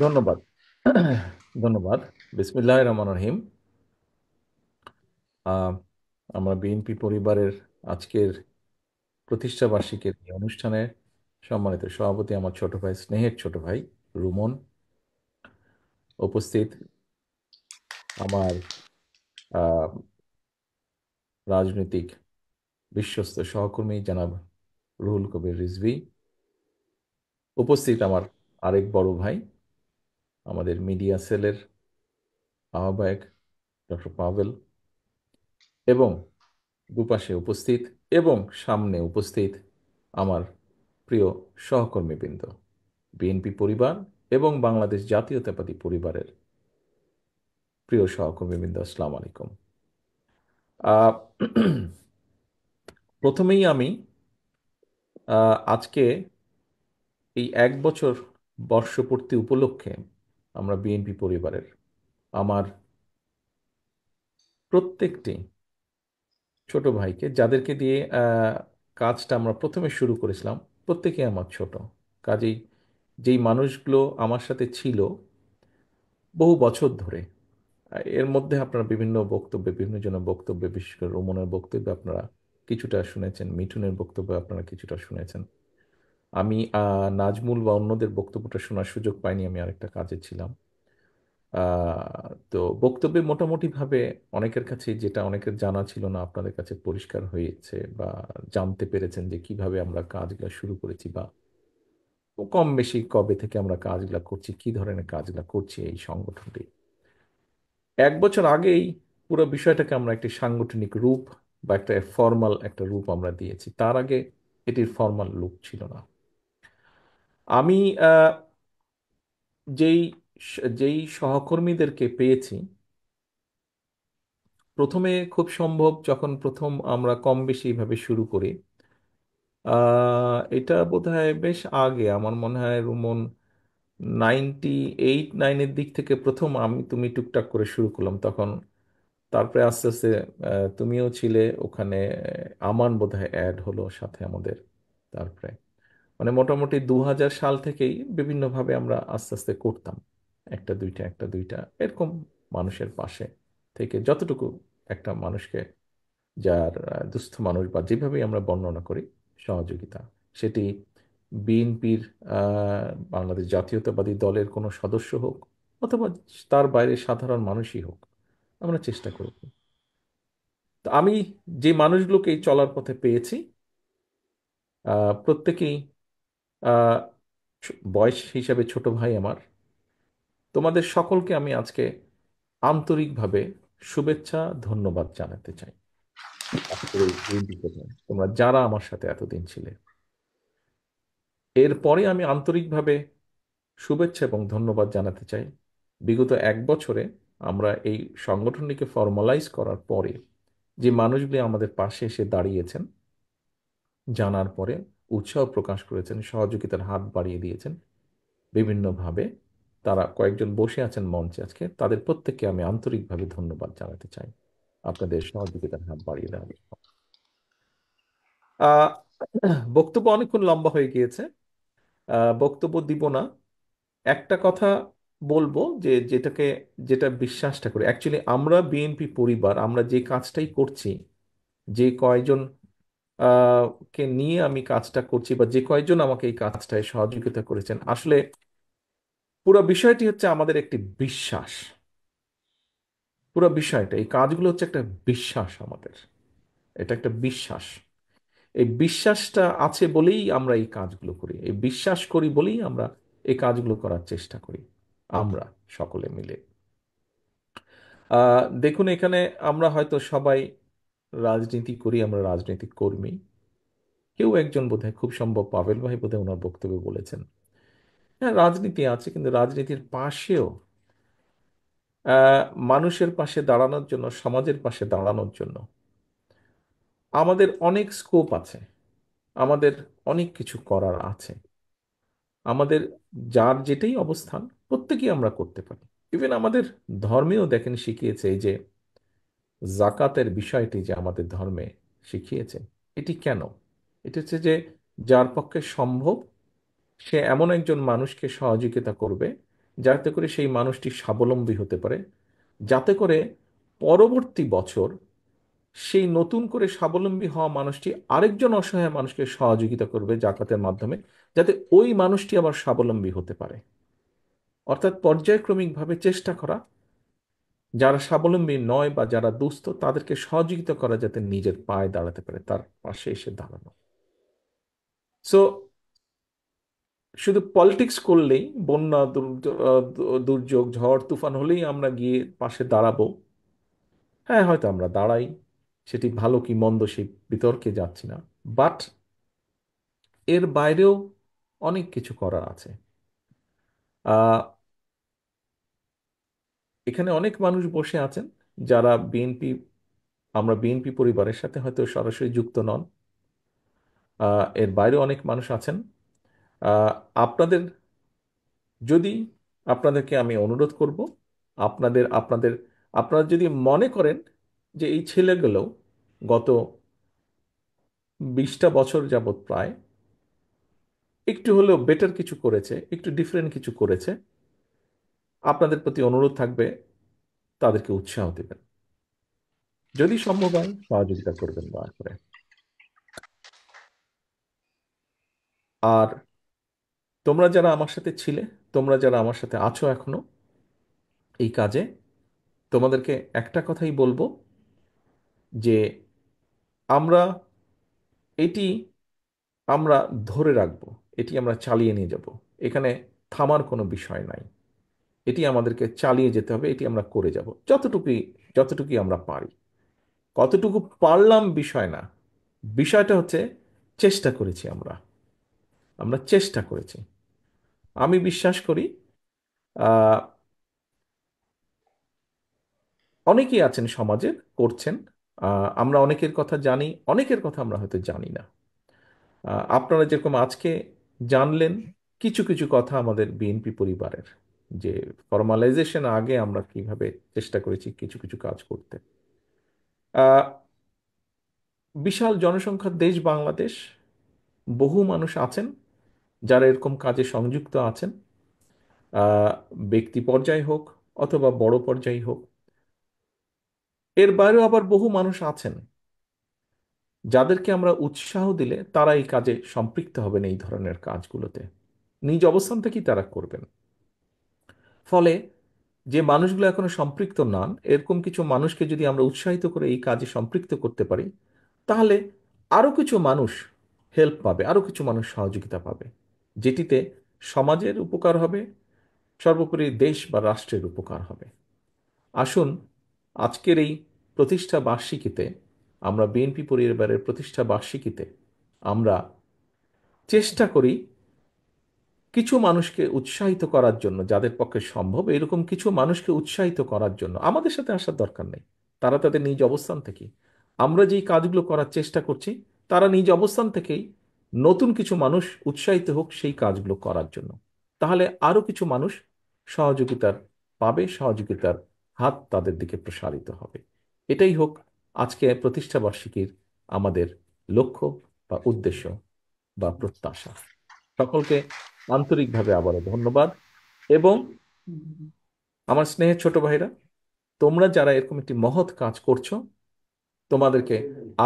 ধন্যবাদ। ধন্যবাদ। বিসমিল্লাহির রহমানির রহিম। আহ, আমরা বিএনপি পরিবারের আজকের প্রতিষ্ঠা বার্ষিকীর এই অনুষ্ঠানে সম্মানিত সভাপতি আমার ছোট ভাই, স্নেহের ছোট ভাই রুমন, উপস্থিত আমার আহ, রাজনৈতিক বিশ্বস্ত সহকর্মী জনাব রুহুল কবির রিজভী, উপস্থিত আমার আরেক বড় ভাই, আমাদের মিডিয়া সেলের আহ্বায়ক ডক্টর পাভেল, এবং দুপাশে উপস্থিত এবং সামনে উপস্থিত আমার প্রিয় সহকর্মীবৃন্দ, বিএনপি পরিবার এবং বাংলাদেশ জাতীয়তাবাদী পরিবারের প্রিয় সহকর্মীবৃন্দ, আসসালামু আলাইকুম। আহ, প্রথমেই আমি আজকে এই 1 বছর বর্ষপূর্তি উপলক্ষে আমরা বিএনপি পরিবারের আমার প্রত্যেকটি ছোট ভাইকে, যাদেরকে দিয়ে কাজটা আমরা প্রথমে শুরু করেছিলাম, প্রত্যেকেই আমার ছোট, কাজেই যেই মানুষগুলো আমার সাথে ছিল বহু বছর ধরে, এর মধ্যে আপনারা বিভিন্ন বক্তব্যে, বিভিন্ন জনের বক্তব্যে, বিশেষ করে রোমনের বক্তব্যে আপনারা কিছুটা শুনেছেন, মিঠুনের বক্তব্য আপনারা কিছুটা শুনেছেন। আমি নাজমুল বা অন্যদের বক্তব্যটা শোনার সুযোগ পাইনি, আমি আরেকটা কাজে ছিলাম। তো বক্তব্যে মোটামুটিভাবে অনেকের কাছে যেটা অনেকের জানা ছিল না আপনাদের কাছে পরিষ্কার হয়েছে, বা জানতে পেরেছেন যে কিভাবে আমরা কাজগুলো শুরু করেছি, বা কম বেশি কবে থেকে আমরা কাজগুলো করছি, কি ধরনের কাজগুলো করছি এই সংগঠনটি। 1 বছর আগেই পুরো বিষয়টাকে আমরা একটি সাংগঠনিক রূপ বা একটা ফর্মাল একটা রূপ আমরা দিয়েছি, তার আগে এটির ফর্মাল রূপ ছিল না। আমি যেই যেই সহকর্মীদেরকে পেয়েছি, প্রথমে খুব সম্ভব যখন প্রথম আমরা কম বেশি এইভাবে শুরু করি, এটা বোধহয় বেশ আগে, আমার মনে হয় রুমন 98-99-এর দিক থেকে প্রথম আমি তুমি টুকটাক করে শুরু করলাম তখন। তারপরে আস্তে আস্তে তুমিও ছিলে ওখানে, আমান বোধহয় অ্যাড হলো সাথে আমাদের। তারপরে মানে মোটামুটি 2000 সাল থেকেই বিভিন্নভাবে আমরা আস্তে আস্তে করতাম, একটা দুইটা একটা দুইটা এরকম, মানুষের পাশে থেকে যতটুকু একটা মানুষকে, যার দুস্থ মানুষ বা যেভাবেই আমরা বর্ণনা করি, সহযোগিতা, সেটি বিএনপির বাংলাদেশ জাতীয়তাবাদী দলের কোনো সদস্য হোক অথবা তার বাইরে সাধারণ মানুষই হোক, আমরা চেষ্টা করেছি। তো আমি যে মানুষগুলোকে এই চলার পথে পেয়েছি, প্রত্যেকেই আহ, বয়স হিসাবে ছোট ভাই আমার। তোমাদের সকলকে আমি আজকে আন্তরিকভাবে শুভেচ্ছা, ধন্যবাদ জানাতে চাই আজকের এই দিনটিতে, তোমরা যারা আমার সাথে এতদিন ছিলে। এরপরে আমি আন্তরিকভাবে শুভেচ্ছা এবং ধন্যবাদ জানাতে চাই বিগত 1 বছরে আমরা এই সংগঠনটিকে ফর্মালাইজ করার পরে যে মানুষগুলি আমাদের পাশে এসে দাঁড়িয়েছেন, জানার পরে উৎসাহ প্রকাশ করেছেন, সহযোগিতার হাত বাড়িয়ে দিয়েছেন বিভিন্নভাবে। তারা কয়েকজন বসে আছেন মঞ্চে আজকে, তাদের প্রত্যেককে আমি আন্তরিকভাবে ধন্যবাদ জানাতে চাই আপনাদের সহযোগিতার হাত বাড়িয়ে দেওয়ার জন্য। আহ, বক্তব্য অনেকক্ষণ লম্বা হয়ে গিয়েছে, বক্তব্য দিব না। একটা কথা বলবো যে যেটা বিশ্বাসটা করি, অ্যাকচুয়ালি আমরা বিএনপি পরিবার, আমরা যে কাজটাই করছি, যে কয়জন কে নিয়ে আমি কাজটা করছি, বা যে কয়জন আমাকে এই কাজটায় সহযোগিতা করেছেন, আসলে পুরো বিষয়টি হচ্ছে আমাদের একটি বিশ্বাস। পুরো বিষয়টা, এই কাজগুলো হচ্ছে একটা বিশ্বাস আমাদের, এটা একটা বিশ্বাস। এই বিশ্বাসটা আছে বলেই আমরা এই কাজগুলো করি, এই বিশ্বাস করি বলেই আমরা এই কাজগুলো করার চেষ্টা করি, আমরা সকলে মিলে। দেখুন এখানে আমরা হয়তো সবাই রাজনীতি করি, আমরা রাজনৈতিক কর্মী। কেউ একজন বোধহয়, খুব সম্ভব পাভেল ভাই বোধহয় ওনার বক্তব্যে বলেছেন, হ্যাঁ রাজনীতি আছে, কিন্তু রাজনীতির পাশেও আহ, মানুষের পাশে দাঁড়ানোর জন্য, সমাজের পাশে দাঁড়ানোর জন্য আমাদের অনেক স্কোপ আছে, আমাদের অনেক কিছু করার আছে। আমাদের যার যেটাই অবস্থান, প্রত্যেকেই আমরা করতে পারি। ইভেন আমাদের ধর্মেও দেখেন শিখিয়েছে, এই যে জাকাতের বিষয়টি যে আমাদের ধর্মে শিখিয়েছে, এটি কেন? এটা হচ্ছে যে যার পক্ষে সম্ভব সে এমন একজন মানুষকে সহযোগিতা করবে যাতে করে সেই মানুষটি স্বাবলম্বী হতে পারে, যাতে করে পরবর্তী বছর সেই নতুন করে স্বাবলম্বী হওয়া মানুষটি আরেকজন অসহায় মানুষকে সহযোগিতা করবে জাকাতের মাধ্যমে, যাতে ওই মানুষটি আবার স্বাবলম্বী হতে পারে। অর্থাৎ পর্যায়ক্রমিকভাবে চেষ্টা করা, যারা স্বাবলম্বী নয় বা যারা দুস্থ তাদেরকে সহযোগিতা করা, যাতে নিজের পায়ে দাঁড়াতে পারে, তার পাশে এসে দাঁড়ানো। সো শুধু পলিটিক্স করলেই, বন্যা দুর্যোগ ঝড় তুফান হলেই আমরা গিয়ে পাশে দাঁড়াবো, হ্যাঁ হয়তো আমরা দাঁড়াই, সেটি ভালো কি মন্দ সেই বিতর্কে যাচ্ছি না, বাট এর বাইরেও অনেক কিছু করার আছে। আহ, এখানে অনেক মানুষ বসে আছেন যারা বিএনপি, আমরা বিএনপি পরিবারের সাথে হয়তো সরাসরি যুক্ত নন। এর বাইরে অনেক মানুষ আছেন। আহ, আপনাদের, যদি, আপনাদেরকে আমি অনুরোধ করব, আপনাদের আপনাদের আপনারা যদি মনে করেন যে এই ছেলেগুলো গত 20টা বছর যাবৎ প্রায় একটু হলেও বেটার কিছু করেছে, একটু ডিফারেন্ট কিছু করেছে, আপনাদের প্রতি অনুরোধ থাকবে তাদেরকে উৎসাহ দেবেন, যদি সম্ভব হয় সহযোগিতা করবেন দয়া করে। আর তোমরা যারা আমার সাথে ছিলে, তোমরা যারা আমার সাথে আছো এখনো এই কাজে, তোমাদেরকে একটা কথাই বলবো যে আমরা এটি আমরা ধরে রাখবো, এটি আমরা চালিয়ে নিয়ে যাব, এখানে থামার কোনো বিষয় নাই। এটি আমাদেরকে চালিয়ে যেতে হবে, এটি আমরা করে যাব যতটুকুই, যতটুকুই আমরা পারি। কতটুকু পারলাম বিষয় না, বিষয়টা হচ্ছে চেষ্টা করেছি আমরা, আমরা চেষ্টা করেছি। আমি বিশ্বাস করি আহ, অনেকেই আছেন সমাজে করছেন। আমরা অনেকের কথা জানি, অনেকের কথা আমরা হয়তো জানি না। আপনারা যেরকম আজকে জানলেন কিছু কিছু কথা আমাদের বিএনপি পরিবারের, যে ফর্মালাইজেশন আগে আমরা কিভাবে চেষ্টা করেছি কিছু কিছু কাজ করতে। আহ, বিশাল জনসংখ্যার দেশ বাংলাদেশ, বহু মানুষ আছেন যারা এরকম কাজে সংযুক্ত আছেন, আহ, ব্যক্তি পর্যায়ে হোক অথবা বড় পর্যায়ে হোক। এর বাইরেও আবার বহু মানুষ আছেন যাদেরকে আমরা উৎসাহ দিলে তারা এই কাজে সম্পৃক্ত হবেন, এই ধরনের কাজগুলোতে নিজ অবস্থান থেকেই তারা করবেন। ফলে যে মানুষগুলো এখনো সম্পৃক্ত নন, এরকম কিছু মানুষকে যদি আমরা উৎসাহিত করে এই কাজে সম্পৃক্ত করতে পারি, তাহলে আরো কিছু মানুষ হেল্প পাবে, আরো কিছু মানুষ সহযোগিতা পাবে, যেটিতে সমাজের উপকার হবে, সর্বোপরি দেশ বা রাষ্ট্রের উপকার হবে। আসুন আজকের এই প্রতিষ্ঠা বার্ষিকীতে, আমরা বিএনপি পরিবারের প্রতিষ্ঠা বার্ষিকীতে আমরা চেষ্টা করি কিছু মানুষকে উৎসাহিত করার জন্য, যাদের পক্ষে সম্ভব এরকম কিছু মানুষকে উৎসাহিত করার জন্য। আমাদের সাথে আসার দরকার নেই, তারা তাদের নিজ অবস্থান থেকে, আমরা যেই কাজগুলো করার চেষ্টা করছি, তারা নিজ অবস্থান থেকেই নতুন কিছু মানুষ উৎসাহিত হোক সেই কাজগুলো করার জন্য। তাহলে আরো কিছু মানুষ সহযোগিতার পাবে, সহযোগিতার হাত তাদের দিকে প্রসারিত হবে। এটাই হোক আজকে প্রতিষ্ঠা বার্ষিকীর আমাদের লক্ষ্য বা উদ্দেশ্য বা প্রত্যাশা। সকলকে আন্তরিকভাবে আবারও ধন্যবাদ। এবং আমার স্নেহের ছোট ভাইরা, তোমরা যারা এরকম একটি মহৎ কাজ করছো, তোমাদেরকে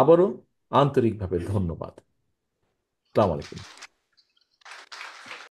আবারও আন্তরিকভাবে ধন্যবাদ। আসসালামু আলাইকুম।